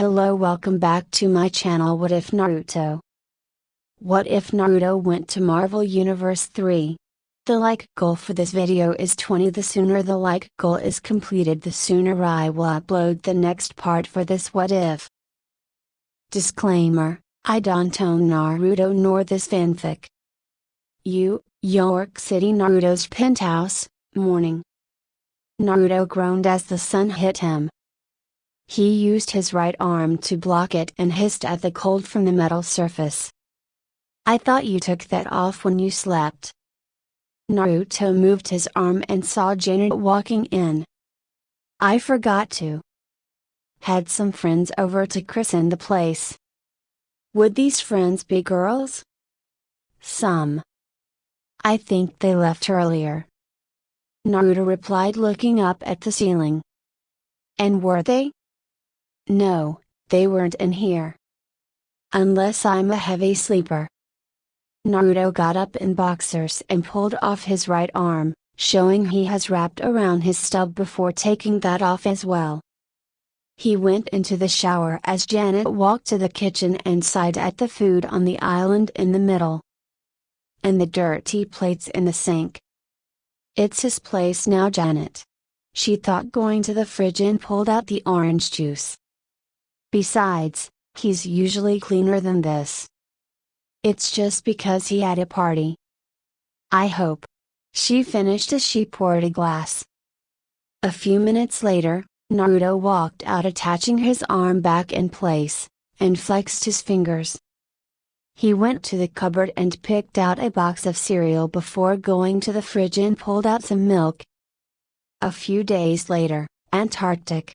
Hello, welcome back to my channel. What if Naruto? What if Naruto went to Marvel Universe 3? The like goal for this video is 20. The sooner the like goal is completed, the sooner I will upload the next part for this what if. Disclaimer: I don't own Naruto nor this fanfic. York City. Naruto's penthouse, morning. Naruto groaned as the sun hit him. He used his right arm to block it and hissed at the cold from the metal surface. I thought you took that off when you slept. Naruto moved his arm and saw Janet walking in. I forgot to. Had some friends over to christen the place. Would these friends be girls? Some. I think they left earlier. Naruto replied, looking up at the ceiling. And were they? No, they weren't in here. Unless I'm a heavy sleeper. Naruto got up in boxers and pulled off his right arm, showing he has wrapped around his stub before taking that off as well. He went into the shower as Janet walked to the kitchen and sighed at the food on the island in the middle. And the dirty plates in the sink. It's his place now, Janet. She thought, going to the fridge and pulled out the orange juice. Besides, he's usually cleaner than this. It's just because he had a party. I hope. She finished as she poured a glass. A few minutes later, Naruto walked out, attaching his arm back in place, and flexed his fingers. He went to the cupboard and picked out a box of cereal before going to the fridge and pulled out some milk. A few days later, Antarctic.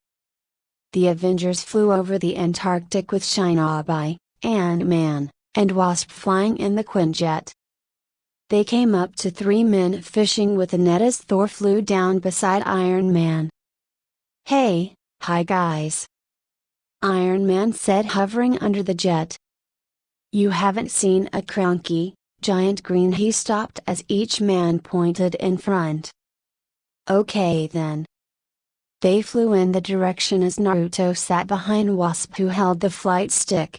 The Avengers flew over the Antarctic with Shinobi, Ant-Man, and Wasp flying in the Quinjet. They came up to 3 men fishing with a net as Thor flew down beside Iron Man. Hey, hi guys. Iron Man said, hovering under the jet. You haven't seen a cranky, giant green. He stopped as each man pointed in front. Okay then. They flew in the direction as Naruto sat behind Wasp, who held the flight stick.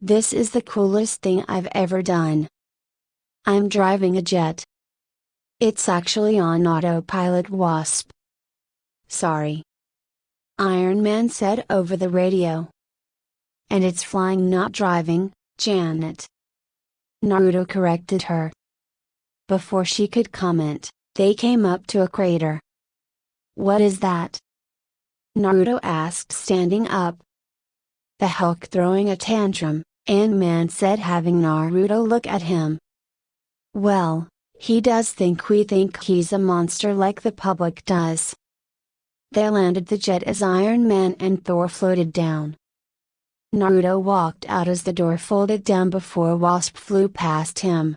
This is the coolest thing I've ever done. I'm driving a jet. It's actually on autopilot, Wasp. Sorry. Iron Man said over the radio. And it's flying, not driving, Janet. Naruto corrected her. Before she could comment, they came up to a crater. What is that? Naruto asked, standing up. The Hulk throwing a tantrum, Ant-Man said, having Naruto look at him. Well, he does think we think he's a monster like the public does. They landed the jet as Iron Man and Thor floated down. Naruto walked out as the door folded down before Wasp flew past him.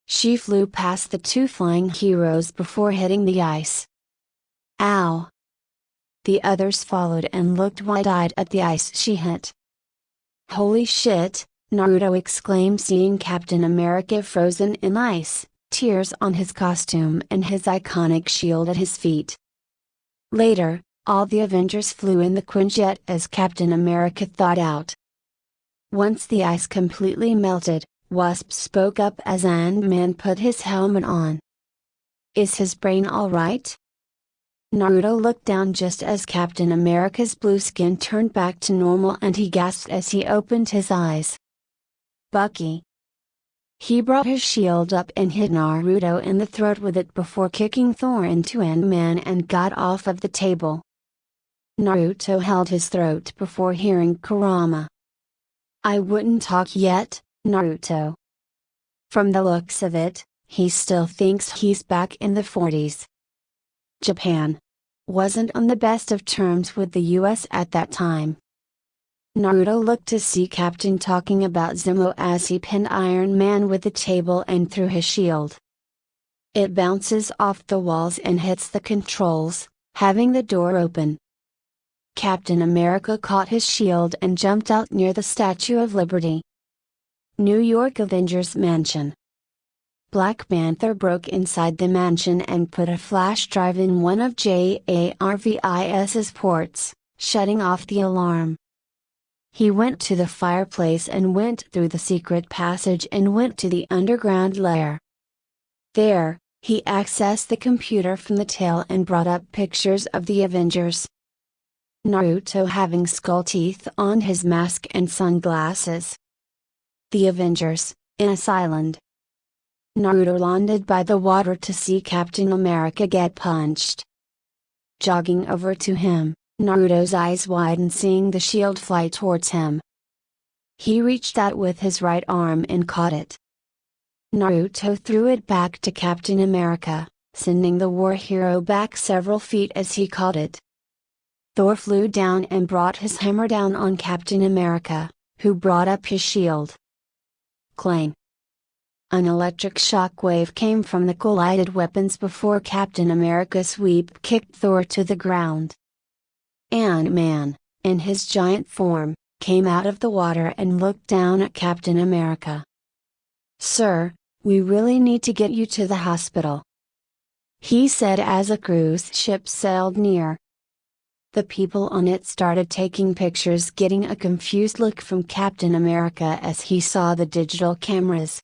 She flew past the 2 flying heroes before hitting the ice. Ow! The others followed and looked wide-eyed at the ice she hit. Holy shit, Naruto exclaimed, seeing Captain America frozen in ice, tears on his costume and his iconic shield at his feet. Later, all the Avengers flew in the Quinjet as Captain America thawed out. Once the ice completely melted, Wasp spoke up as Ant-Man put his helmet on. Is his brain alright? Naruto looked down just as Captain America's blue skin turned back to normal, and he gasped as he opened his eyes. Bucky. He brought his shield up and hit Naruto in the throat with it before kicking Thor into Ant-Man and got off of the table. Naruto held his throat before hearing Kurama. I wouldn't talk yet, Naruto. From the looks of it, he still thinks he's back in the 40s. Japan wasn't on the best of terms with the US at that time. Naruto looked to see Captain talking about Zemo as he pinned Iron Man with the table and threw his shield. It bounces off the walls and hits the controls, having the door open. Captain America caught his shield and jumped out near the Statue of Liberty. New York Avengers Mansion. Black Panther broke inside the mansion and put a flash drive in one of Jarvis's ports, shutting off the alarm. He went to the fireplace and went through the secret passage and went to the underground lair. There, he accessed the computer from the tail and brought up pictures of the Avengers. Naruto having skull teeth on his mask and sunglasses. The Avengers, in a island. Naruto landed by the water to see Captain America get punched. Jogging over to him, Naruto's eyes widened seeing the shield fly towards him. He reached out with his right arm and caught it. Naruto threw it back to Captain America, sending the war hero back several feet as he caught it. Thor flew down and brought his hammer down on Captain America, who brought up his shield. Clang! An electric shock wave came from the collided weapons before Captain America's sweep kicked Thor to the ground. Ant-Man, in his giant form, came out of the water and looked down at Captain America. "Sir, we really need to get you to the hospital," he said as a cruise ship sailed near. The people on it started taking pictures, getting a confused look from Captain America as he saw the digital cameras.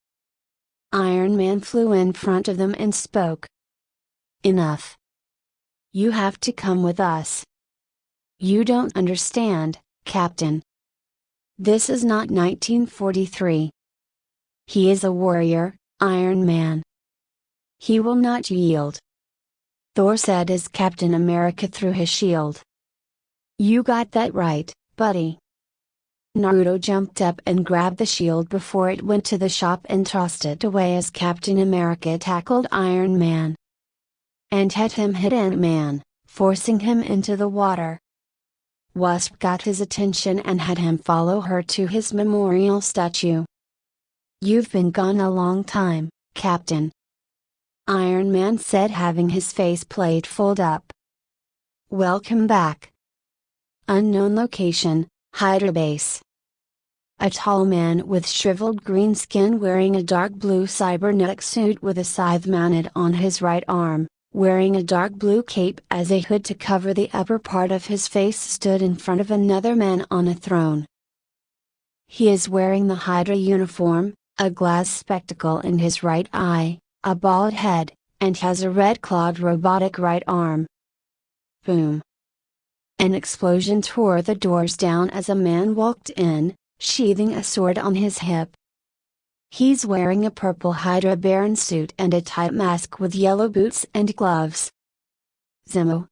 Iron Man flew in front of them and spoke. "Enough. You have to come with us. You don't understand, Captain. This is not 1943. He is a warrior, Iron Man. He will not yield," Thor said as Captain America threw his shield. "You got that right, buddy." Naruto jumped up and grabbed the shield before it went to the shop and tossed it away as Captain America tackled Iron Man. And had him hit Ant-Man, forcing him into the water. Wasp got his attention and had him follow her to his memorial statue. "You've been gone a long time, Captain," Iron Man said having his face plate fold up. "Welcome back." Unknown location, Hydra Base. A tall man with shriveled green skin wearing a dark blue cybernetic suit with a scythe mounted on his right arm, wearing a dark blue cape as a hood to cover the upper part of his face stood in front of another man on a throne. He is wearing the Hydra uniform, a glass spectacle in his right eye, a bald head, and has a red-clawed robotic right arm. Boom! An explosion tore the doors down as a man walked in, sheathing a sword on his hip. He's wearing a purple Hydra Baron suit and a tight mask with yellow boots and gloves. "Zemo.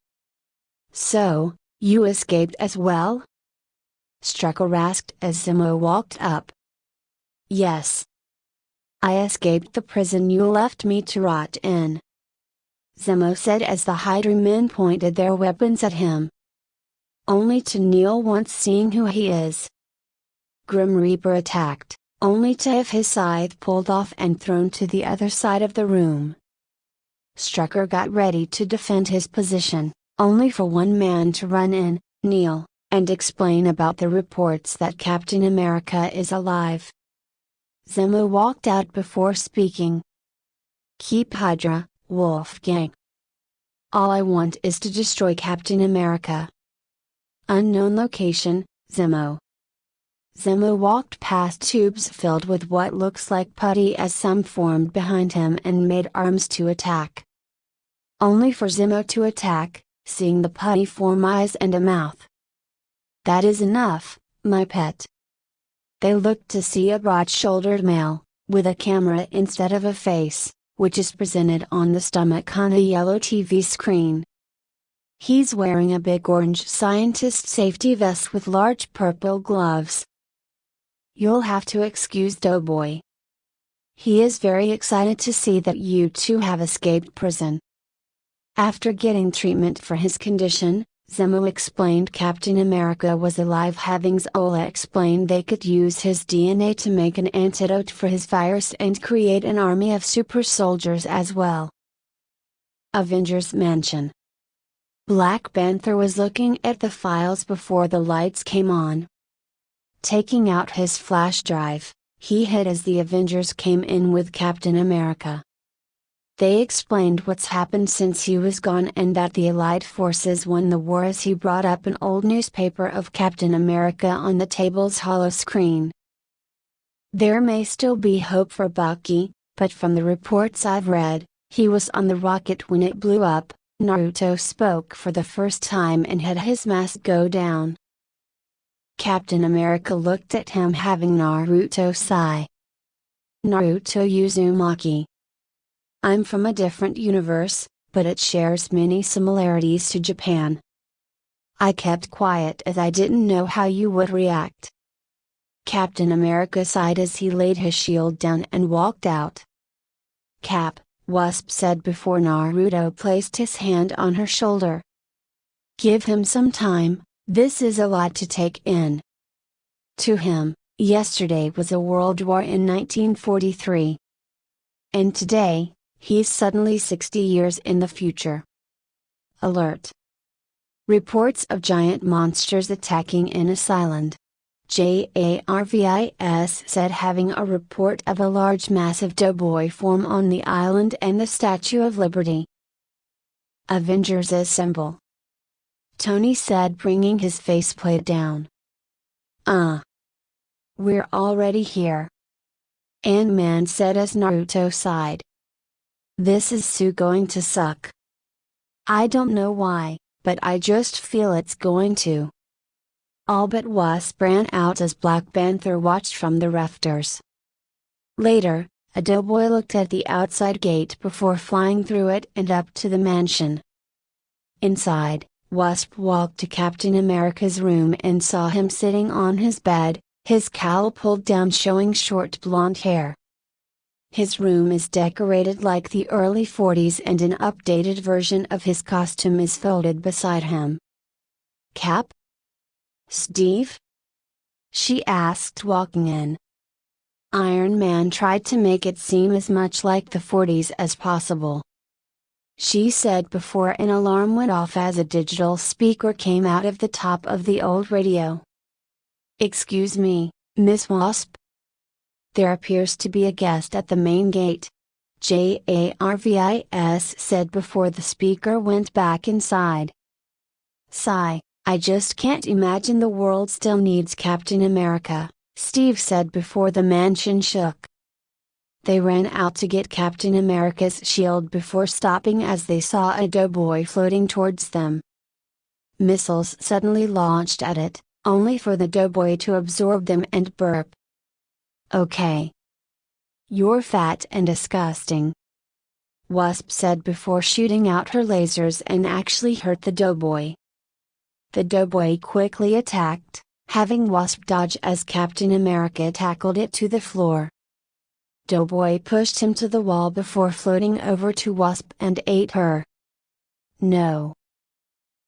So, you escaped as well?" Strucker asked as Zemo walked up. "Yes. I escaped the prison you left me to rot in," Zemo said as the Hydra men pointed their weapons at him. Only to kneel once seeing who he is. Grim Reaper attacked, only to have his scythe pulled off and thrown to the other side of the room. Strucker got ready to defend his position, only for one man to run in, kneel, and explain about the reports that Captain America is alive. Zemo walked out before speaking. "Keep Hydra, Wolfgang. All I want is to destroy Captain America." Unknown location, Zemo. Zemo walked past tubes filled with what looks like putty as some formed behind him and made arms to attack. Only for Zemo to attack, seeing the putty form eyes and a mouth. "That is enough, my pet." They looked to see a broad-shouldered male, with a camera instead of a face, which is presented on the stomach on a yellow TV screen. He's wearing a big orange scientist safety vest with large purple gloves. "You'll have to excuse Doughboy. He is very excited to see that you two have escaped prison." After getting treatment for his condition, Zemo explained Captain America was alive, having Zola explained they could use his DNA to make an antidote for his virus and create an army of super soldiers as well. Avengers Mansion. Black Panther was looking at the files before the lights came on. Taking out his flash drive, he hid as the Avengers came in with Captain America. They explained what's happened since he was gone and that the Allied forces won the war as he brought up an old newspaper of Captain America on the table's hollow screen. There may still be hope for Bucky, but from the reports I've read, he was on the rocket when it blew up. Naruto spoke for the first time and had his mask go down. Captain America looked at him, having Naruto sigh. Naruto Uzumaki. I'm from a different universe, but it shares many similarities to Japan. I kept quiet as I didn't know how you would react. Captain America sighed as he laid his shield down and walked out. Cap, Wasp said before Naruto placed his hand on her shoulder. Give him some time, this is a lot to take in. To him, yesterday was a world war in 1943. And today, he's suddenly 60 years in the future. Alert! Reports of giant monsters attacking Innis Island. JARVIS said having a report of a large massive doughboy form on the island and the Statue of Liberty. Avengers assemble. Tony said, bringing his faceplate down. We're already here. Ant-Man said as Naruto sighed. This is so going to suck. I don't know why, but I just feel it's going to. All but Wasp ran out as Black Panther watched from the rafters. Later, a doughboy looked at the outside gate before flying through it and up to the mansion. Inside, Wasp walked to Captain America's room and saw him sitting on his bed, his cowl pulled down showing short blonde hair. His room is decorated like the early 40s and an updated version of his costume is folded beside him. Cap? Steve? She asked, walking in. Iron Man tried to make it seem as much like the 40s as possible. She said before an alarm went off as a digital speaker came out of the top of the old radio. Excuse me, Miss Wasp? There appears to be a guest at the main gate. JARVIS said before the speaker went back inside. Sigh, I just can't imagine the world still needs Captain America, Steve said before the mansion shook. They ran out to get Captain America's shield before stopping as they saw a doughboy floating towards them. Missiles suddenly launched at it, only for the doughboy to absorb them and burp. Okay. You're fat and disgusting. Wasp said before shooting out her lasers and actually hurt the doughboy. The doughboy quickly attacked, having Wasp dodge as Captain America tackled it to the floor. Doughboy pushed him to the wall before floating over to Wasp and ate her. No.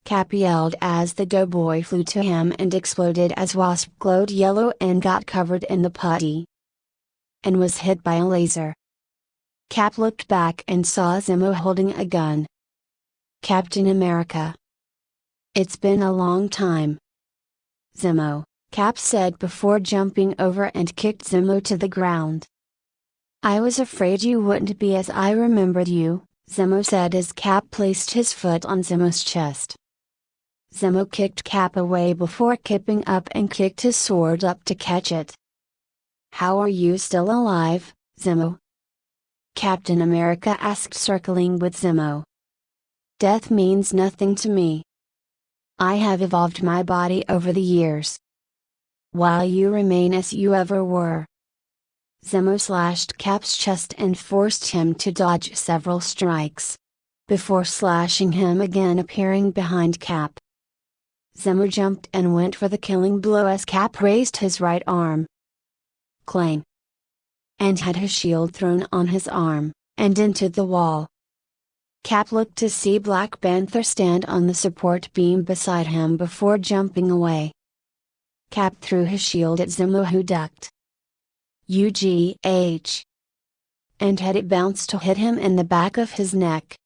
Cap yelled as the doughboy flew to him and exploded as Wasp glowed yellow and got covered in the putty. And was hit by a laser. Cap looked back and saw Zemo holding a gun. Captain America. It's been a long time. Zemo, Cap said before jumping over and kicked Zemo to the ground. I was afraid you wouldn't be as I remembered you, Zemo said as Cap placed his foot on Zemo's chest. Zemo kicked Cap away before kipping up and kicked his sword up to catch it. How are you still alive, Zemo? Captain America asked, circling with Zemo. Death means nothing to me. I have evolved my body over the years. While you remain as you ever were. Zemo slashed Cap's chest and forced him to dodge several strikes. Before slashing him again, appearing behind Cap. Zemo jumped and went for the killing blow as Cap raised his right arm. Clang! And had his shield thrown on his arm, and into the wall. Cap looked to see Black Panther stand on the support beam beside him before jumping away. Cap threw his shield at Zemo, who ducked. UGH! And had it bounce to hit him in the back of his neck.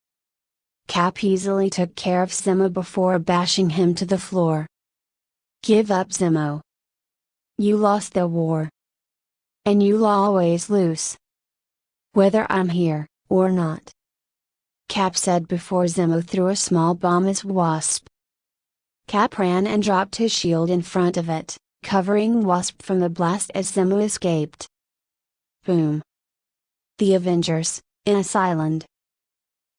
Cap easily took care of Zemo before bashing him to the floor. Give up, Zemo. You lost the war. And you'll always lose. Whether I'm here, or not. Cap said before Zemo threw a small bomb as Wasp. Cap ran and dropped his shield in front of it, covering Wasp from the blast as Zemo escaped. Boom. The Avengers, in a island.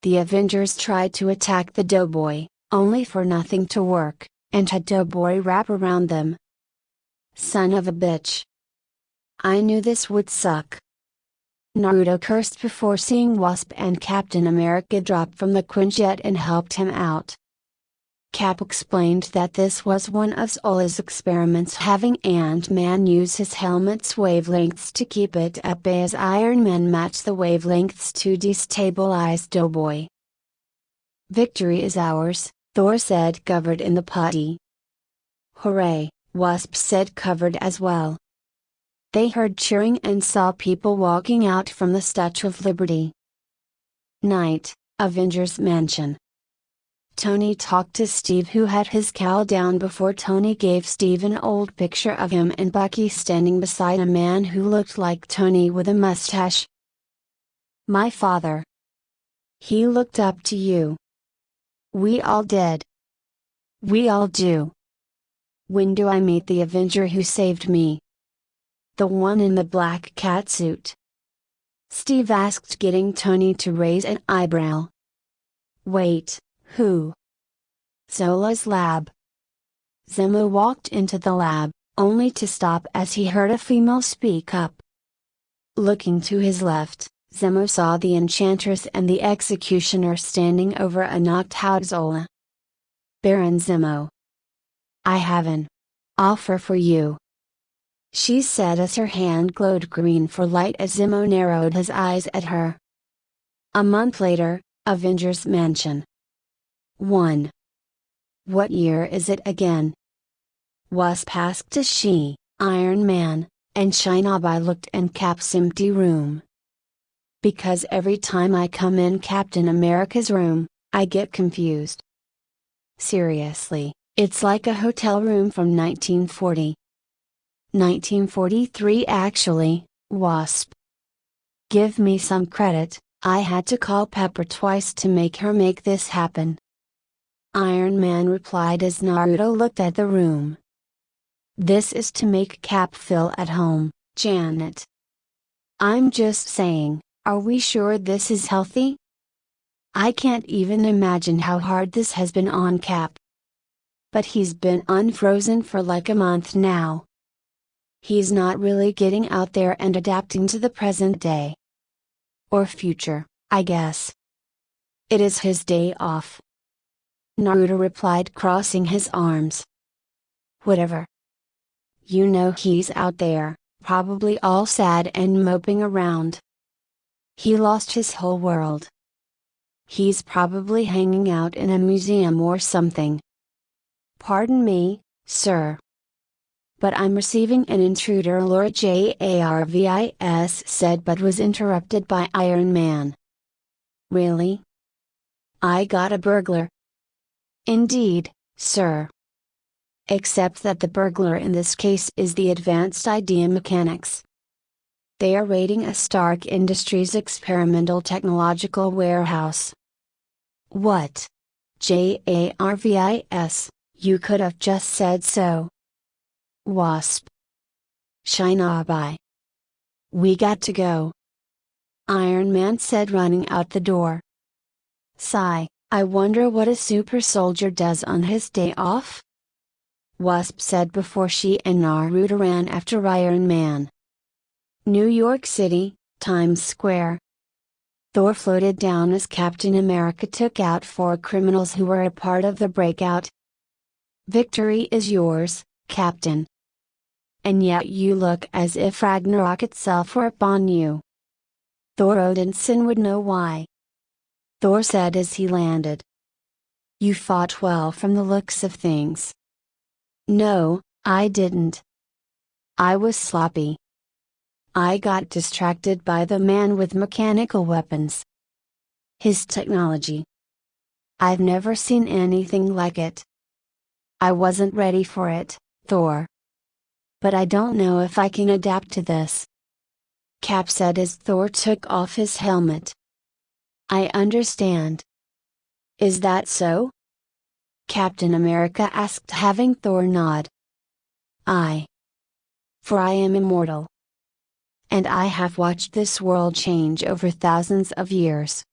The Avengers tried to attack the Doughboy, only for nothing to work, and had Doughboy wrap around them. Son of a bitch. I knew this would suck. Naruto cursed before seeing Wasp and Captain America drop from the Quinjet and helped him out. Cap explained that this was one of Zola's experiments, having Ant-Man use his helmet's wavelengths to keep it at bay as Iron Man matched the wavelengths to destabilize Doughboy. Victory is ours, Thor said, covered in the putty. Hooray, Wasp said, covered as well. They heard cheering and saw people walking out from the Statue of Liberty. Night, Avengers Mansion. Tony talked to Steve, who had his cowl down before Tony gave Steve an old picture of him and Bucky standing beside a man who looked like Tony with a mustache. My father. He looked up to you. We all did. We all do. When do I meet the Avenger who saved me? The one in the black catsuit? Steve asked, getting Tony to raise an eyebrow. Wait, who? Zola's lab. Zemo walked into the lab, only to stop as he heard a female speak up. Looking to his left, Zemo saw the Enchantress and the Executioner standing over a knocked out Zola. Baron Zemo. I have an offer for you, she said as her hand glowed green for light as Zemo narrowed his eyes at her. A month later, Avengers Mansion. 1. What year is it again? Wasp asked as she, Iron Man, and Shinobi looked in Cap's empty room. Because every time I come in Captain America's room, I get confused. Seriously, it's like a hotel room from 1940. 1943 actually, Wasp. Give me some credit, I had to call Pepper twice to make her make this happen. Iron Man replied as Naruto looked at the room. This is to make Cap feel at home, Janet. I'm just saying, are we sure this is healthy? I can't even imagine how hard this has been on Cap. But he's been unfrozen for like a month now. He's not really getting out there and adapting to the present day. Or future, I guess. It is his day off. Naruto replied, crossing his arms. Whatever. You know he's out there, probably all sad and moping around. He lost his whole world. He's probably hanging out in a museum or something. Pardon me, sir. But I'm receiving an intruder alert, Jarvis said, but was interrupted by Iron Man. Really? I got a burglar. Indeed, sir. Except that the burglar in this case is the Advanced Idea Mechanics. They are raiding a Stark Industries experimental technological warehouse. What? Jarvis, you could have just said so. Wasp. Shinobi. We got to go. Iron Man said, running out the door. Sigh, I wonder what a super soldier does on his day off? Wasp said before she and Naruto ran after Iron Man. New York City, Times Square. Thor floated down as Captain America took out 4 criminals who were a part of the breakout. Victory is yours, Captain. And yet you look as if Ragnarok itself were upon you. Thor Odinson would know why. Thor said as he landed. You fought well from the looks of things. No, I didn't. I was sloppy. I got distracted by the man with mechanical weapons. His technology. I've never seen anything like it. I wasn't ready for it, Thor. But I don't know if I can adapt to this. Cap said as Thor took off his helmet. I understand. Is that so? Captain America asked, having Thor nod. For I am immortal. And I have watched this world change over thousands of years.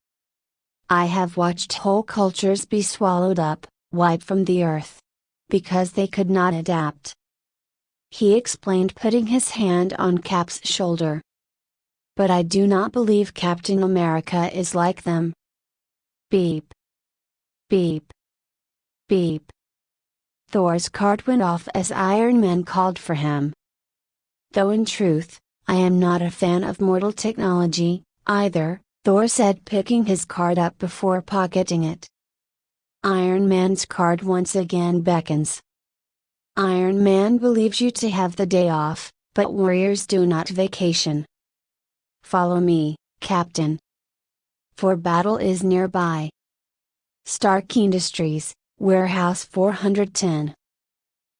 I have watched whole cultures be swallowed up, wiped from the earth. Because they could not adapt. He explained, putting his hand on Cap's shoulder. But I do not believe Captain America is like them. Beep. Beep. Beep. Thor's card went off as Iron Man called for him. Though in truth, I am not a fan of mortal technology, either, Thor said, picking his card up before pocketing it. Iron Man's card once again beckons. Iron Man believes you to have the day off, but warriors do not vacation. Follow me, Captain. For battle is nearby. Stark Industries, Warehouse 410.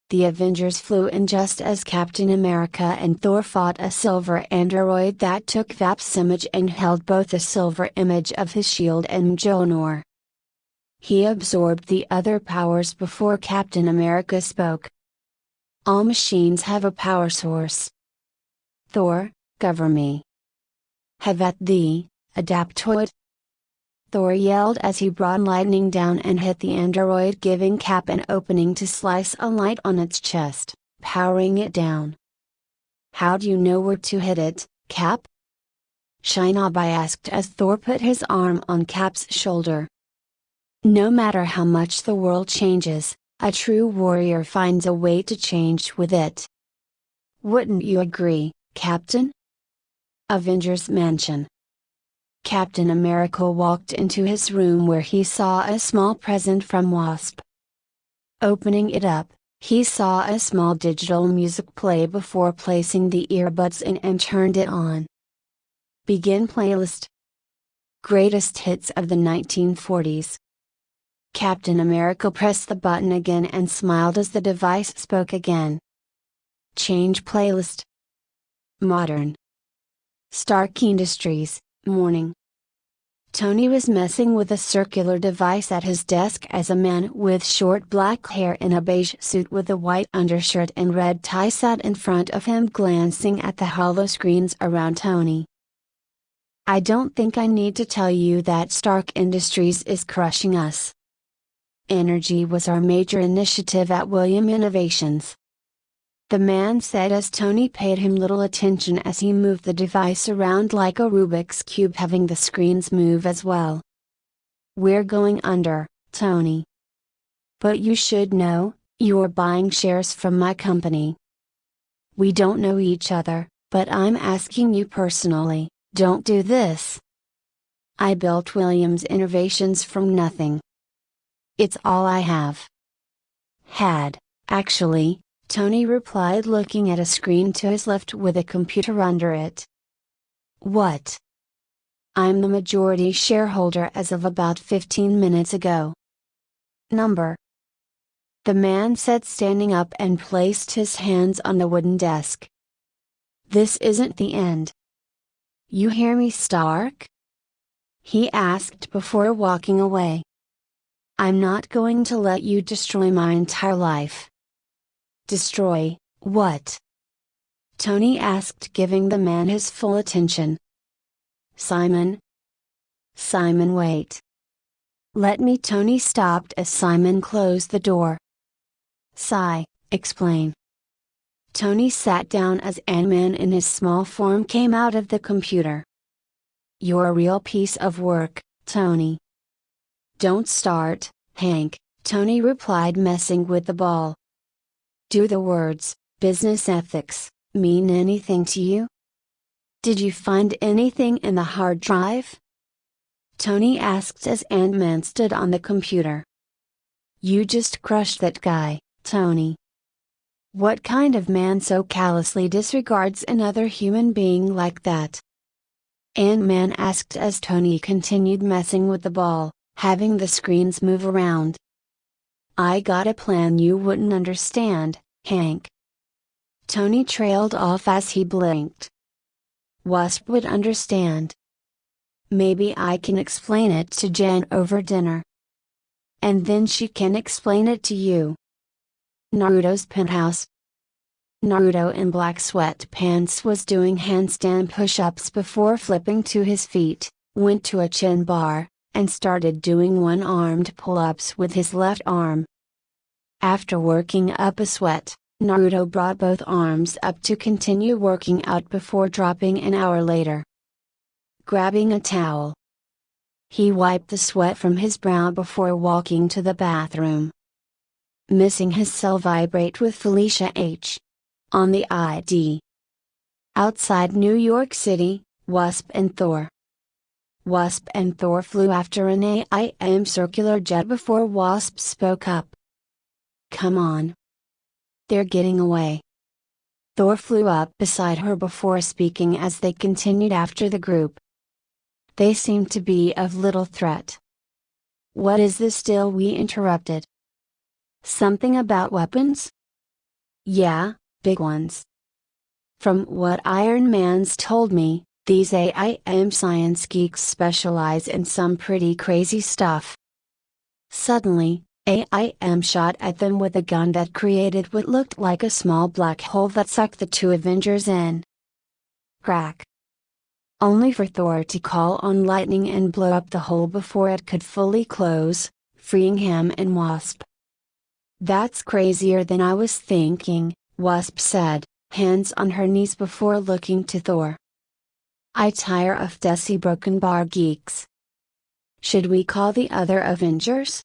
The Avengers flew in just as Captain America and Thor fought a silver android that took Vap's image and held both the silver image of his shield and Mjolnir. He absorbed the other powers before Captain America spoke. All machines have a power source. Thor, cover me. Have at thee, Adaptoid. Thor yelled as he brought lightning down and hit the android, giving Cap an opening to slice a light on its chest, powering it down. How do you know where to hit it, Cap? Shinobi asked as Thor put his arm on Cap's shoulder. No matter how much the world changes, a true warrior finds a way to change with it. Wouldn't you agree, Captain? Avengers Mansion. Captain America walked into his room where he saw a small present from Wasp. Opening it up, he saw a small digital music play before placing the earbuds in and turned it on. Begin playlist. Greatest hits of the 1940s. Captain America pressed the button again and smiled as the device spoke again. Change playlist. Modern. Stark Industries, morning. Tony was messing with a circular device at his desk as a man with short black hair in a beige suit with a white undershirt and red tie sat in front of him, glancing at the hollow screens around Tony. I don't think I need to tell you that Stark Industries is crushing us. Energy was our major initiative at William Innovations. The man said as Tony paid him little attention as he moved the device around like a Rubik's Cube, having the screens move as well. We're going under, Tony. But you should know, you're buying shares from my company. We don't know each other, but I'm asking you personally, don't do this. I built Williams Innovations from nothing. It's all I have. Had, actually, Tony replied, looking at a screen to his left with a computer under it. What? I'm the majority shareholder as of about 15 minutes ago. Number? The man said, standing up and placed his hands on the wooden desk. This isn't the end. You hear me, Stark? He asked before walking away. I'm not going to let you destroy my entire life. Destroy, what? Tony asked, giving the man his full attention. Simon? Simon, wait. Let me. Tony stopped as Simon closed the door. Explain. Tony sat down as Ant-Man in his small form came out of the computer. You're a real piece of work, Tony. Don't start, Hank, Tony replied, messing with the ball. Do the words, business ethics, mean anything to you? Did you find anything in the hard drive? Tony asked as Ant-Man stood on the computer. You just crushed that guy, Tony. What kind of man so callously disregards another human being like that? Ant-Man asked as Tony continued messing with the ball, having the screens move around. I got a plan you wouldn't understand, Hank. Tony trailed off as he blinked. Wasp would understand. Maybe I can explain it to Jen over dinner. And then she can explain it to you. Naruto's penthouse. Naruto in black sweatpants was doing handstand push-ups before flipping to his feet, went to a chin bar, and started doing one-armed pull-ups with his left arm. After working up a sweat, Naruto brought both arms up to continue working out before dropping an hour later. Grabbing a towel, he wiped the sweat from his brow before walking to the bathroom. Missing his cell vibrate with Felicia H. on the ID. Outside New York City, Wasp and Thor. Wasp and Thor flew after an AIM circular jet before Wasp spoke up. Come on. They're getting away. Thor flew up beside her before speaking as they continued after the group. They seemed to be of little threat. What is this deal? We interrupted. Something about weapons? Yeah, big ones. From what Iron Man's told me, these AIM science geeks specialize in some pretty crazy stuff. Suddenly, AIM shot at them with a gun that created what looked like a small black hole that sucked the two Avengers in. Crack. Only for Thor to call on lightning and blow up the hole before it could fully close, freeing him and Wasp. That's crazier than I was thinking, Wasp said, hands on her knees before looking to Thor. I tire of desi broken bar geeks. Should we call the other Avengers?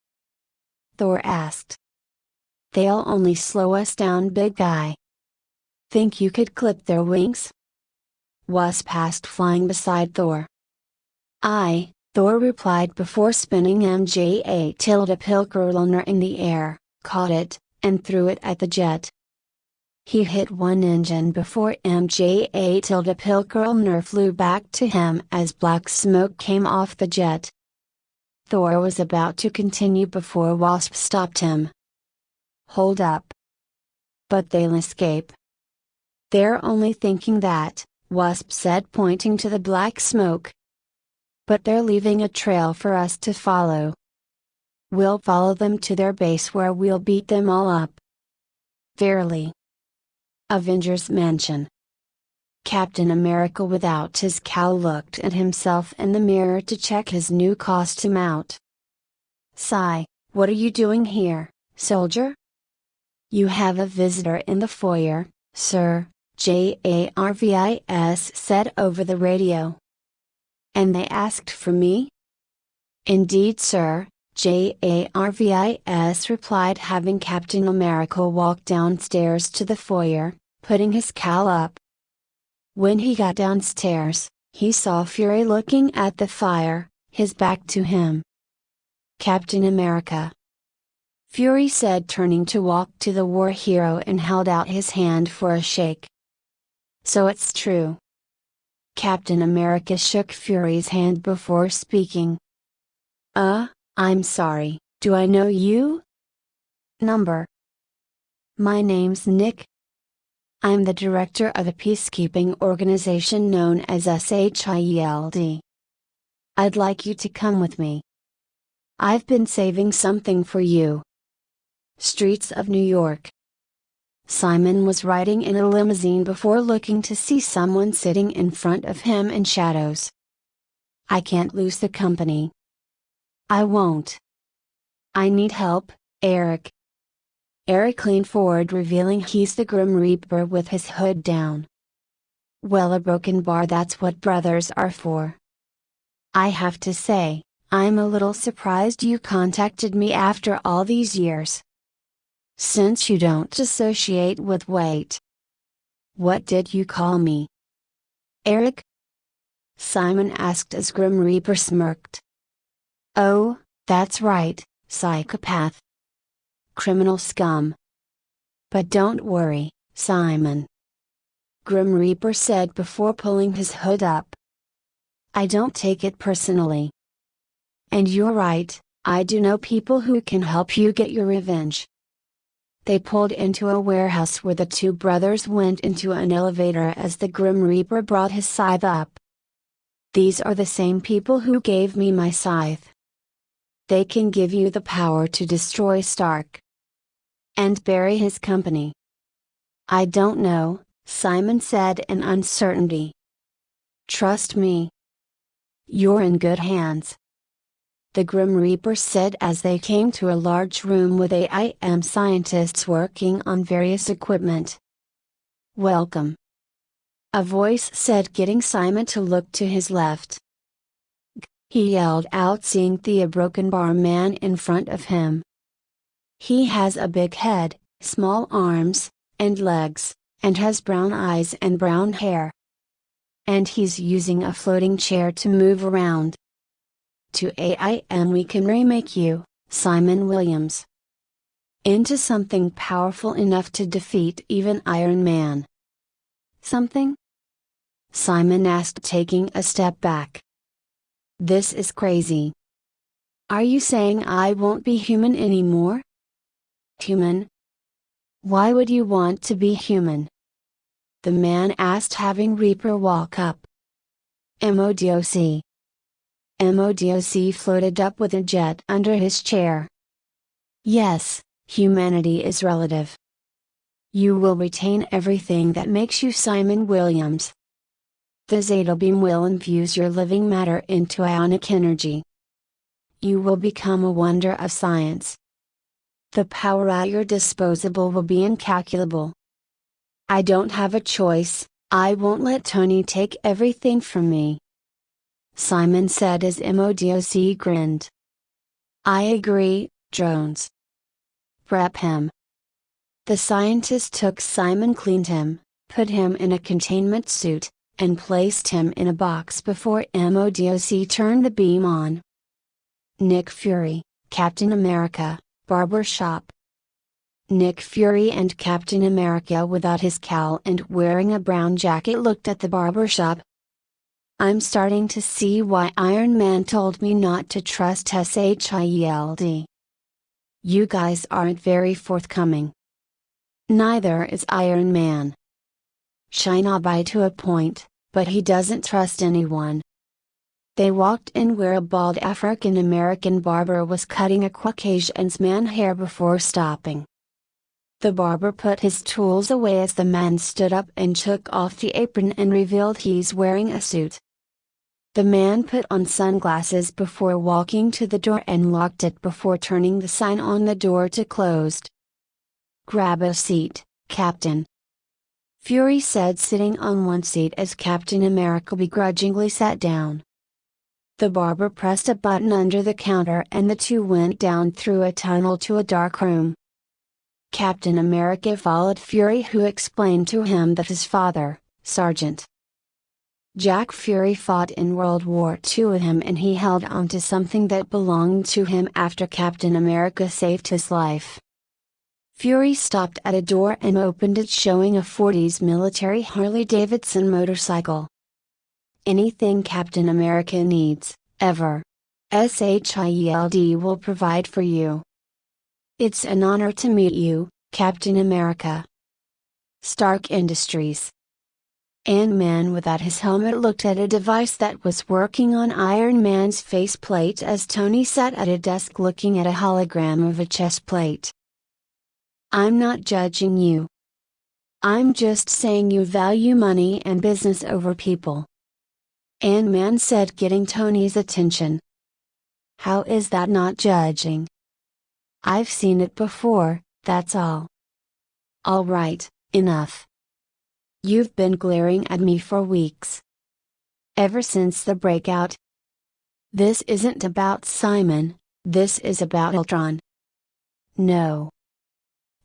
Thor asked. They'll only slow us down, big guy. Think you could clip their wings? Wasp asked, flying beside Thor. Thor replied before spinning MJ-A-Pilker in the air, caught it, and threw it at the jet. He hit one engine before MJ-A-Pilker flew back to him as black smoke came off the jet. Thor was about to continue before Wasp stopped him. Hold up. But they'll escape. They're only thinking that, Wasp said, pointing to the black smoke. But they're leaving a trail for us to follow. We'll follow them to their base where we'll beat them all up. Verily. Avengers Mansion. Captain America without his cowl looked at himself in the mirror to check his new costume out. Sigh, what are you doing here, soldier? You have a visitor in the foyer, sir, Jarvis said over the radio. And they asked for me? Indeed, sir, Jarvis replied, having Captain America walk downstairs to the foyer, putting his cowl up. When he got downstairs, he saw Fury looking at the fire, his back to him. Captain America. Fury said, turning to walk to the war hero, and held out his hand for a shake. So it's true. Captain America shook Fury's hand before speaking. I'm sorry, do I know you? Number. My name's Nick. I'm the director of a peacekeeping organization known as SHIELD. I'd like you to come with me. I've been saving something for you. Streets of New York. Simon was riding in a limousine before looking to see someone sitting in front of him in shadows. I can't lose the company. I won't. I need help, Eric. Eric leaned forward, revealing he's the Grim Reaper with his hood down. Well, a broken bar, that's what brothers are for. I have to say, I'm a little surprised you contacted me after all these years. Since you don't associate with Wait. What did you call me? Eric? Simon asked as Grim Reaper smirked. Oh, that's right, psychopath. Criminal scum. But don't worry, Simon. Grim Reaper said before pulling his hood up. I don't take it personally. And you're right, I do know people who can help you get your revenge. They pulled into a warehouse where the two brothers went into an elevator as the Grim Reaper brought his scythe up. These are the same people who gave me my scythe. They can give you the power to destroy Stark. And bury his company. I don't know, Simon said in uncertainty. Trust me. You're in good hands. The Grim Reaper said as they came to a large room with AIM scientists working on various equipment. Welcome. A voice said, getting Simon to look to his left. He yelled out, seeing the broken barman in front of him. He has a big head, small arms, and legs, and has brown eyes and brown hair. And he's using a floating chair to move around. To AIM we can remake you, Simon Williams. Into something powerful enough to defeat even Iron Man. Something? Simon asked, taking a step back. This is crazy. Are you saying I won't be human anymore? Human? Why would you want to be human? The man asked, having Reaper walk up. MODOC. MODOC floated up with a jet under his chair. Yes, humanity is relative. You will retain everything that makes you Simon Williams. The Zeta beam will infuse your living matter into ionic energy. You will become a wonder of science. The power at your disposal will be incalculable. I don't have a choice, I won't let Tony take everything from me. Simon said as MODOC grinned. I agree, drones. Prep him. The scientist took Simon, cleaned him, put him in a containment suit, and placed him in a box before MODOC turned the beam on. Nick Fury, Captain America, barber shop. Nick Fury and Captain America without his cowl and wearing a brown jacket looked at the barber shop. I'm starting to see why Iron Man told me not to trust SHIELD. You guys aren't very forthcoming. Neither is Iron Man. Shinobi to a point, but he doesn't trust anyone. They walked in where a bald African American barber was cutting a Caucasian's man hair before stopping. The barber put his tools away as the man stood up and took off the apron and revealed he's wearing a suit. The man put on sunglasses before walking to the door and locked it before turning the sign on the door to closed. Grab a seat, Captain. Fury said, sitting on one seat as Captain America begrudgingly sat down. The barber pressed a button under the counter and the two went down through a tunnel to a dark room. Captain America followed Fury, who explained to him that his father, Sergeant Jack Fury, fought in World War II with him and he held on to something that belonged to him after Captain America saved his life. Fury stopped at a door and opened it, showing a 40s military Harley-Davidson motorcycle. Anything Captain America needs, ever. SHIELD will provide for you. It's an honor to meet you, Captain America. Stark Industries. Ant-Man without his helmet looked at a device that was working on Iron Man's faceplate as Tony sat at a desk looking at a hologram of a chest plate. I'm not judging you. I'm just saying you value money and business over people. Ant-Man said, getting Tony's attention. How is that not judging? I've seen it before, that's all. Alright, enough. You've been glaring at me for weeks. Ever since the breakout. This isn't about Simon, this is about Ultron. No.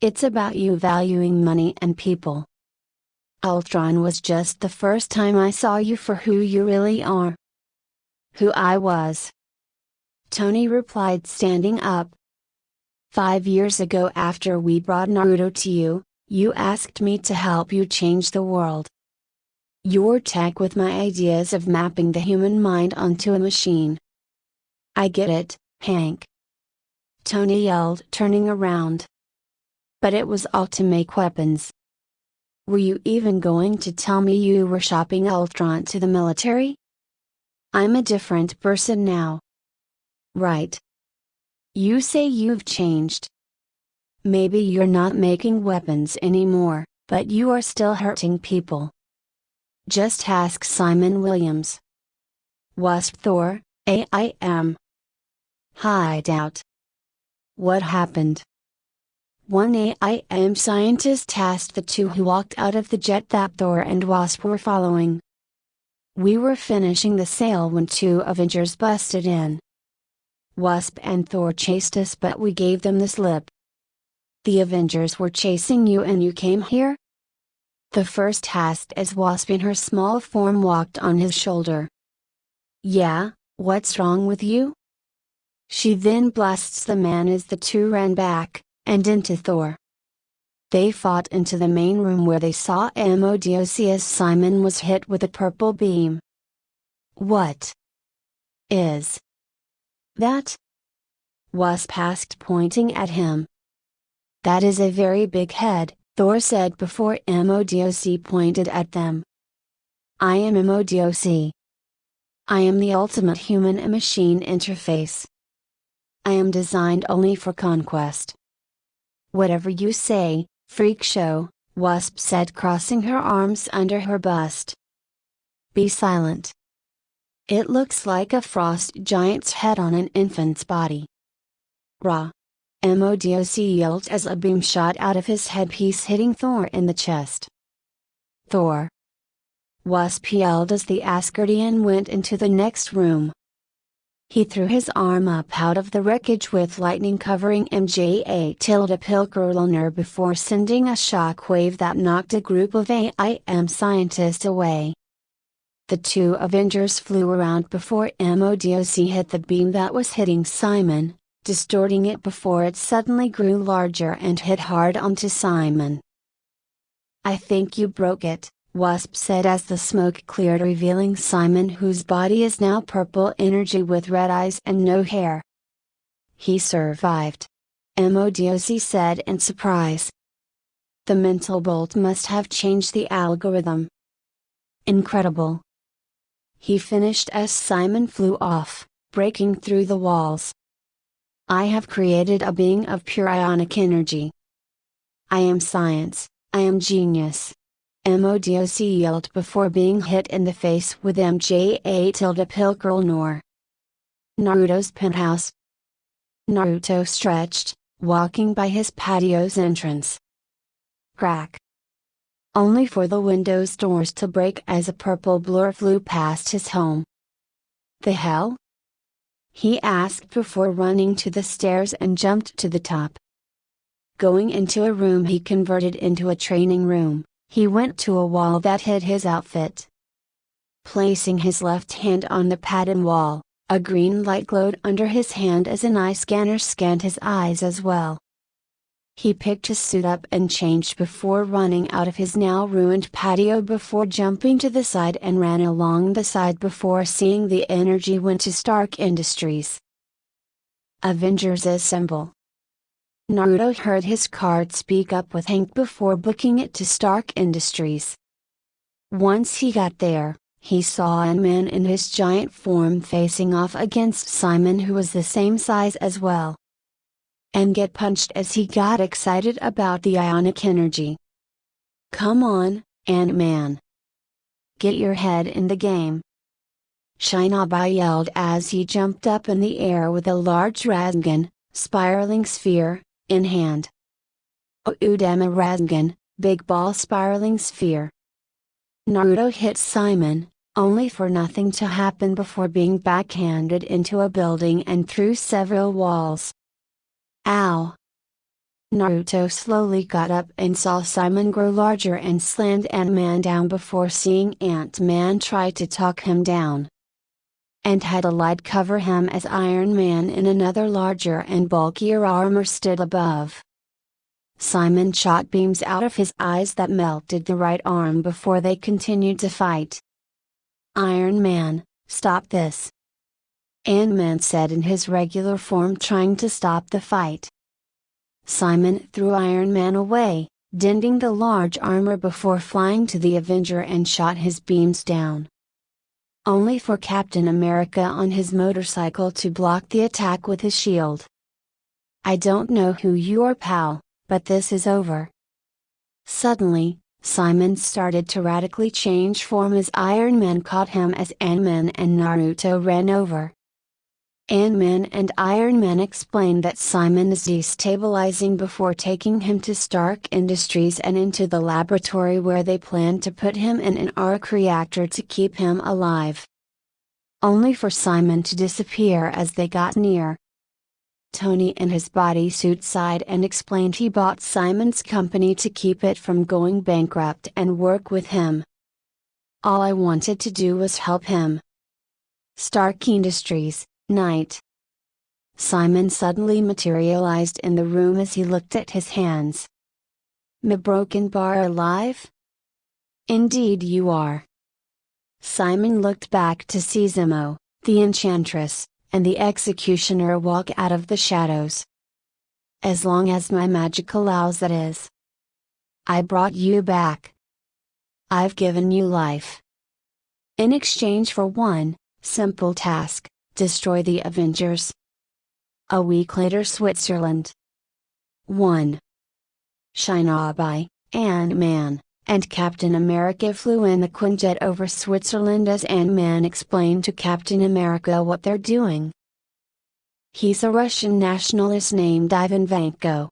It's about you valuing money and people. Ultron was just the first time I saw you for who you really are. Who I was. Tony replied, standing up. 5 years ago, after we brought Naruto to you, you asked me to help you change the world. Your tech with my ideas of mapping the human mind onto a machine. I get it, Hank. Tony yelled, turning around. But it was all to make weapons. Were you even going to tell me you were shopping Ultron to the military? I'm a different person now. Right. You say you've changed. Maybe you're not making weapons anymore, but you are still hurting people. Just ask Simon Williams. Wasp Thor, AIM. Hideout. What happened? One AIM scientist tasked the two who walked out of the jet that Thor and Wasp were following. We were finishing the sale when two Avengers busted in. Wasp and Thor chased us, but we gave them the slip. The Avengers were chasing you and you came here? The first tasked as Wasp in her small form walked on his shoulder. Yeah, what's wrong with you? She then blasts the man as the two ran back, and into Thor. They fought into the main room where they saw MODOC as Simon was hit with a purple beam. What is that? Wasp asked, pointing at him. That is a very big head, Thor said before MODOC pointed at them. I am MODOC. I am the ultimate human and machine interface. I am designed only for conquest. Whatever you say, freak show, Wasp said, crossing her arms under her bust. Be silent. It looks like a frost giant's head on an infant's body. Rah! MODOC yelled as a beam shot out of his headpiece, hitting Thor in the chest. Thor! Wasp yelled as the Asgardian went into the next room. He threw his arm up out of the wreckage with lightning covering MJA tilde Pilkerlner before sending a shockwave that knocked a group of AIM scientists away. The two Avengers flew around before MODOC hit the beam that was hitting Simon, distorting it before it suddenly grew larger and hit hard onto Simon. I think you broke it, Wasp said as the smoke cleared, revealing Simon, whose body is now purple energy with red eyes and no hair. He survived. MODOC said in surprise. The mental bolt must have changed the algorithm. Incredible. He finished as Simon flew off, breaking through the walls. I have created a being of pure ionic energy. I am science, I am genius. MODOC yelled before being hit in the face with MJA tilde Pilkerlnor. Naruto's penthouse. Naruto stretched, walking by his patio's entrance. Crack. Only for the window's doors to break as a purple blur flew past his home. The hell? He asked before running to the stairs and jumped to the top. Going into a room he converted into a training room, he went to a wall that hid his outfit. Placing his left hand on the padded wall, a green light glowed under his hand as an eye scanner scanned his eyes as well. He picked his suit up and changed before running out of his now ruined patio before jumping to the side and ran along the side before seeing the energy went to Stark Industries. Avengers assemble. Naruto heard his card speak up with Hank before booking it to Stark Industries. Once he got there, he saw a man in his giant form facing off against Simon, who was the same size as well. And get punched as he got excited about the ionic energy. Come on, Ant-Man. Get your head in the game. Shinobi yelled as he jumped up in the air with a large Rasengan, spiraling sphere, in hand. Udama Rasengan, big ball spiraling sphere. Naruto hit Simon, only for nothing to happen before being backhanded into a building and through several walls. Ow! Naruto slowly got up and saw Simon grow larger and slammed Ant-Man down before seeing Ant-Man try to talk him down. And had a light cover him as Iron Man in another larger and bulkier armor stood above. Simon shot beams out of his eyes that melted the right arm before they continued to fight. Iron Man, stop this! Ant-Man said in his regular form, trying to stop the fight. Simon threw Iron Man away, denting the large armor before flying to the Avenger and shot his beams down. only for Captain America on his motorcycle to block the attack with his shield. "I don't know who you are, pal, but this is over." Suddenly, Simon started to radically change form as Iron Man caught him as Ant-Man and Naruto ran over. Ant-Man and Iron Man explained that Simon is destabilizing before taking him to Stark Industries and into the laboratory where they plan to put him in an arc reactor to keep him alive. Only for Simon to disappear as they got near. Tony in his bodysuit sighed and explained he bought Simon's company to keep it from going bankrupt and work with him. "All I wanted to do was help him." Stark Industries, night. Simon suddenly materialized in the room as he looked at his hands. "My broken bar alive?" "Indeed you are." Simon looked back to see Zemo, the Enchantress, and the Executioner walk out of the shadows. "As long as my magic allows, that is. I brought you back. I've given you life. In exchange for one simple task, destroy the Avengers." A week later, Switzerland. 1. Shinobi, Ant-Man, and Captain America flew in the Quinjet over Switzerland as Ant-Man explained to Captain America what they're doing. He's a Russian nationalist named Ivan Vanko.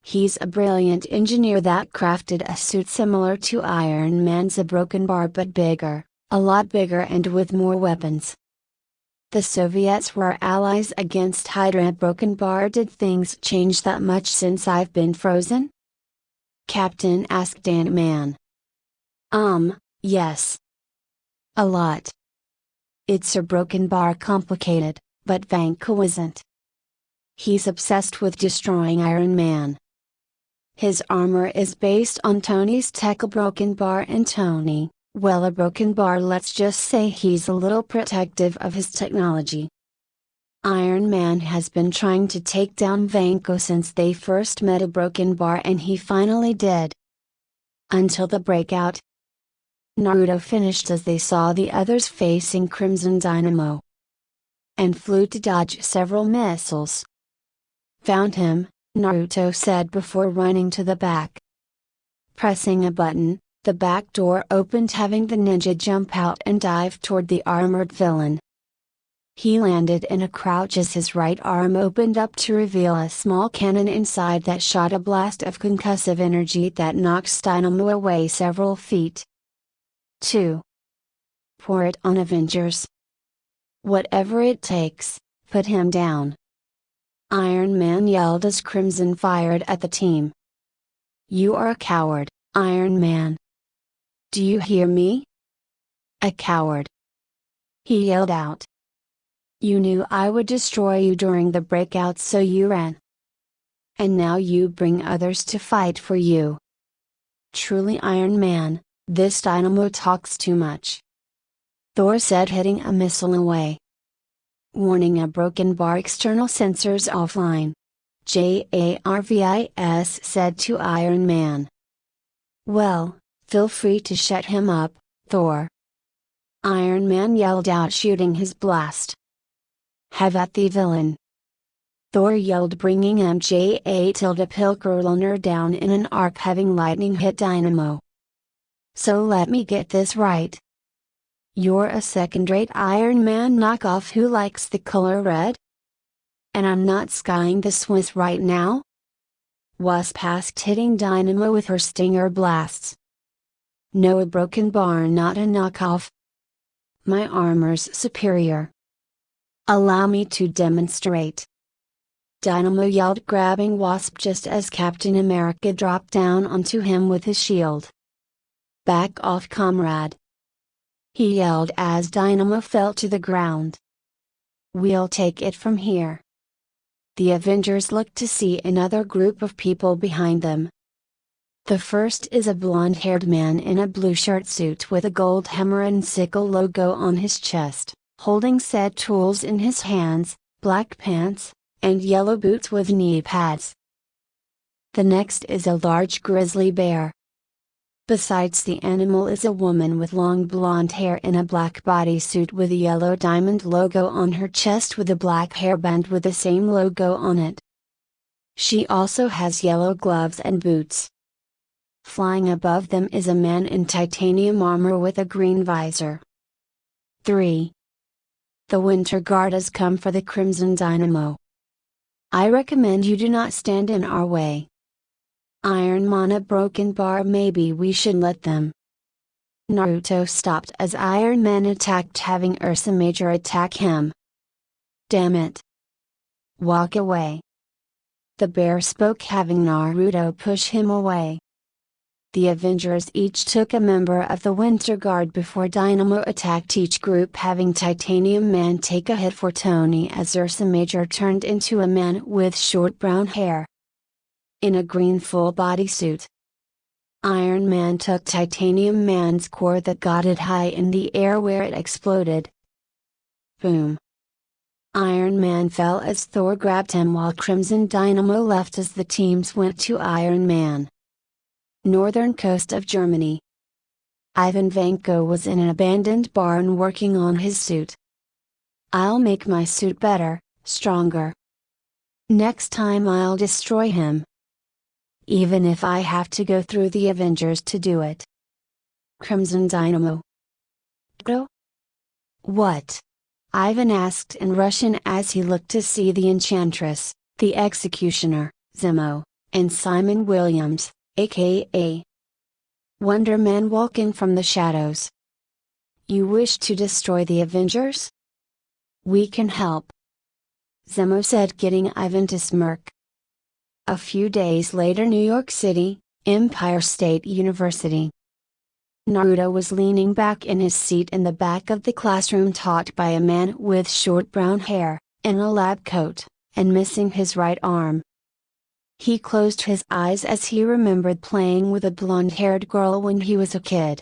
He's a brilliant engineer that crafted a suit similar to Iron Man's, a broken bar but bigger, a lot bigger and with more weapons. The Soviets were allies against Hydra. Broken bar. Did things change that much since I've been frozen? Captain asked Ant-Man. Yes. A lot. It's a broken bar complicated, but Vanko isn't. He's obsessed with destroying Iron Man. His armor is based on Tony's tech. A broken bar and Tony, well, a broken bar, let's just say he's a little protective of his technology. Iron Man has been trying to take down Vanko since they first met. A broken bar, and he finally did. Until the breakout. Naruto finished as they saw the others facing Crimson Dynamo. And flew to dodge several missiles. "Found him," Naruto said before running to the back. Pressing a button, the back door opened, having the ninja jump out and dive toward the armored villain. He landed in a crouch as his right arm opened up to reveal a small cannon inside that shot a blast of concussive energy that knocked Dynamo away several feet. 2. Pour it on, Avengers. Whatever it takes, put him down. Iron Man yelled as Crimson fired at the team. "You are a coward, Iron Man. Do you hear me? A coward," he yelled out. "You knew I would destroy you during the breakout, so you ran. And now you bring others to fight for you. Truly, Iron Man, this Dynamo talks too much," Thor said, hitting a missile away. Warning: a broken bar, external sensors offline. Jarvis said to Iron Man. "Well, feel free to shut him up, Thor." Iron Man yelled out, shooting his blast. "Have at the villain!" Thor yelled, bringing Pilkerlner down in an arc, having lightning hit Dynamo. "So let me get this right. You're a second-rate Iron Man knockoff who likes the color red? And I'm not skying the Swiss right now?" Wasp asked, hitting Dynamo with her stinger blasts. "No, a broken bar, not a knockoff. My armor's superior. Allow me to demonstrate." Dynamo yelled, grabbing Wasp just as Captain America dropped down onto him with his shield. "Back off, comrade," he yelled as Dynamo fell to the ground. "We'll take it from here." The Avengers looked to see another group of people behind them. The first is a blonde-haired man in a blue shirt suit with a gold hammer and sickle logo on his chest, holding said tools in his hands, black pants, and yellow boots with knee pads. The next is a large grizzly bear. Besides, the animal is a woman with long blonde hair in a black bodysuit with a yellow diamond logo on her chest with a black hairband with the same logo on it. She also has yellow gloves and boots. Flying above them is a man in titanium armor with a green visor. 3. The Winter Guard has come for the Crimson Dynamo. I recommend you do not stand in our way. Iron Man a broken bar, maybe we should let them. Naruto stopped as Iron Man attacked, having Ursa Major attack him. Damn it. Walk away. The bear spoke, having Naruto push him away. The Avengers each took a member of the Winter Guard before Dynamo attacked each group, having Titanium Man take a hit for Tony as Ursa Major turned into a man with short brown hair in a green full bodysuit. Iron Man took Titanium Man's core that got it high in the air where it exploded. Boom. Iron Man fell as Thor grabbed him while Crimson Dynamo left as the teams went to Iron Man. Northern coast of Germany. Ivan Vanko was in an abandoned barn working on his suit. I'll make my suit better, stronger. Next time I'll destroy him. Even if I have to go through the Avengers to do it. Crimson Dynamo. Go? What? Ivan asked in Russian as he looked to see the Enchantress, the Executioner, Zemo, and Simon Williams, aka Wonder Man, walking from the shadows. You wish to destroy the Avengers? We can help. Zemo said, getting Ivan to smirk. A few days later, New York City, Empire State University. Naruto was leaning back in his seat in the back of the classroom, taught by a man with short brown hair, in a lab coat, and missing his right arm. He closed his eyes as he remembered playing with a blonde-haired girl when he was a kid.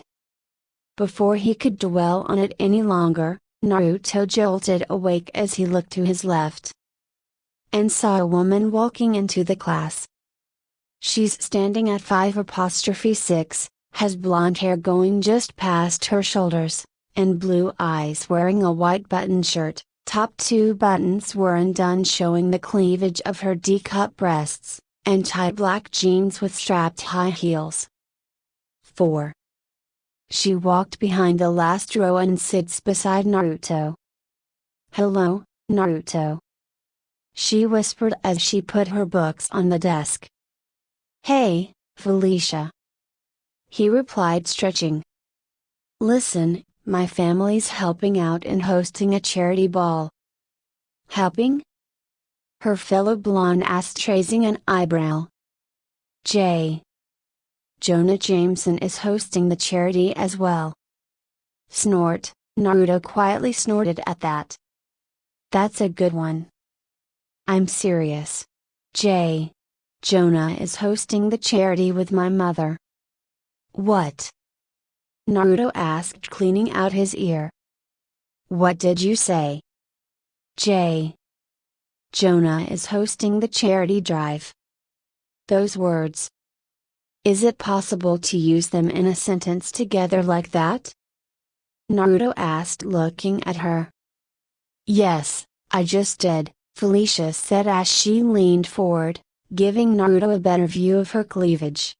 Before he could dwell on it any longer, Naruto jolted awake as he looked to his left and saw a woman walking into the class. She's standing at 5'6", has blonde hair going just past her shoulders, and blue eyes, wearing a white button shirt. Top 2 buttons were undone, showing the cleavage of her D-cup breasts, and tight black jeans with strapped high heels. 4. She walked behind the last row and sits beside Naruto. Hello, Naruto. She whispered as she put her books on the desk. Hey, Felicia. He replied, stretching. Listen, my family's helping out and hosting a charity ball. Helping? Her fellow blonde asked, raising an eyebrow. Jonah Jameson is hosting the charity as well. Snort, Naruto quietly snorted at that. That's a good one. I'm serious. Jonah is hosting the charity with my mother. What? Naruto asked, cleaning out his ear. What did you say? Jonah is hosting the charity drive. Those words. Is it possible to use them in a sentence together like that? Naruto asked, looking at her. Yes, I just did, Felicia said as she leaned forward, giving Naruto a better view of her cleavage.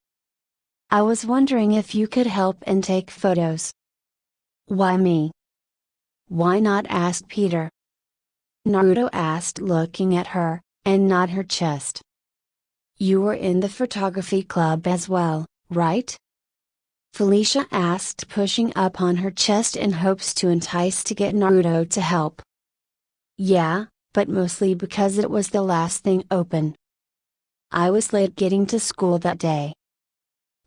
I was wondering if you could help and take photos. Why me? Why not? Asked Peter. Naruto asked, looking at her, and not her chest. You were in the photography club as well, right? Felicia asked, pushing up on her chest in hopes to entice to get Naruto to help. Yeah, but mostly because it was the last thing open. I was late getting to school that day.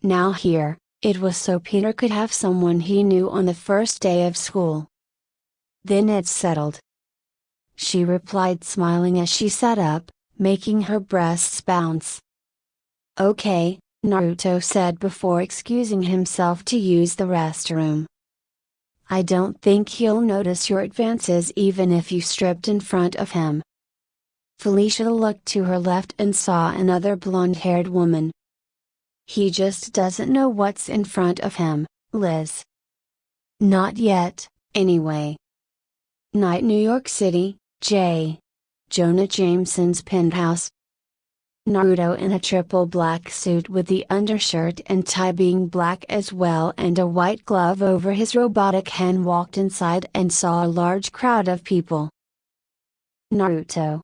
Now here, it was so Peter could have someone he knew on the first day of school. Then it's settled. She replied, smiling as she sat up, making her breasts bounce. Okay, Naruto said before excusing himself to use the restroom. I don't think he'll notice your advances even if you stripped in front of him. Felicia looked to her left and saw another blonde-haired woman. He just doesn't know what's in front of him, Liz. Not yet, anyway. Night, New York City, J. Jonah Jameson's penthouse. Naruto in a triple black suit with the undershirt and tie being black as well and a white glove over his robotic hand walked inside and saw a large crowd of people. Naruto.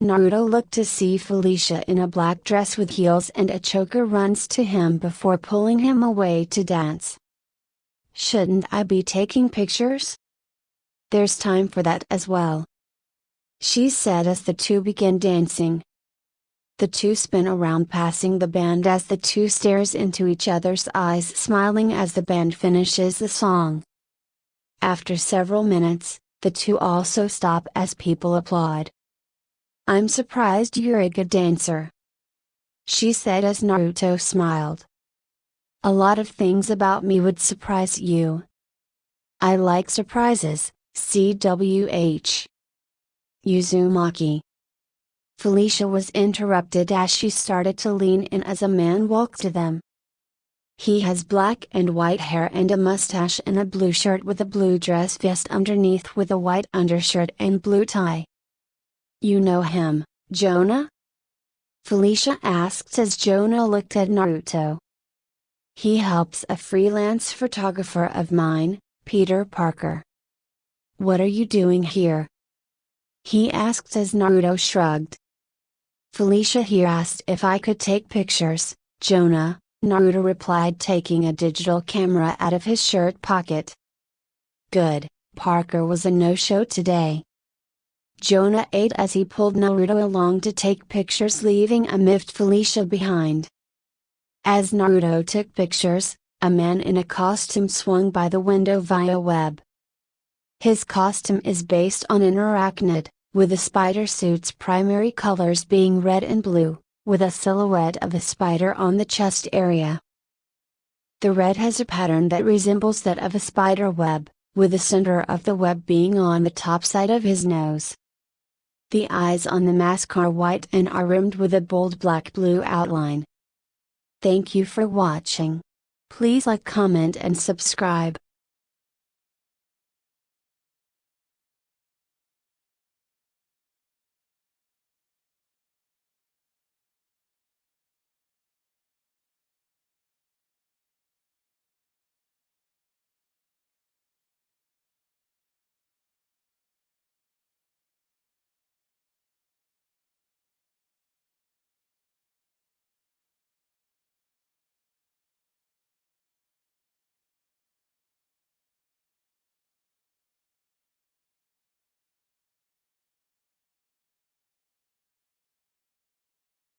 Naruto looked to see Felicia in a black dress with heels and a choker runs to him before pulling him away to dance. Shouldn't I be taking pictures? There's time for that as well, she said as the two began dancing. The two spin around passing the band as the two stares into each other's eyes smiling as the band finishes the song. After several minutes, the two also stop as people applaud. I'm surprised you're a good dancer, she said as Naruto smiled. A lot of things about me would surprise you. I like surprises, CWH. Uzumaki. Felicia was interrupted as she started to lean in as a man walked to them. He has black and white hair and a mustache and a blue shirt with a blue dress vest underneath with a white undershirt and blue tie. You know him, Jonah? Felicia asked as Jonah looked at Naruto. He helps a freelance photographer of mine, Peter Parker. What are you doing here? He asked as Naruto shrugged. Felicia here asked if I could take pictures, Jonah, Naruto replied taking a digital camera out of his shirt pocket. Good, Parker was a no-show today. Jonah ate as he pulled Naruto along to take pictures leaving a miffed Felicia behind. As Naruto took pictures, a man in a costume swung by the window via web. His costume is based on an arachnid, with the spider suit's primary colors being red and blue, with a silhouette of a spider on the chest area. The red has a pattern that resembles that of a spider web, with the center of the web being on the top side of his nose. The eyes on the mask are white and are rimmed with a bold black-blue outline. Thank you for watching. Please like, comment and subscribe.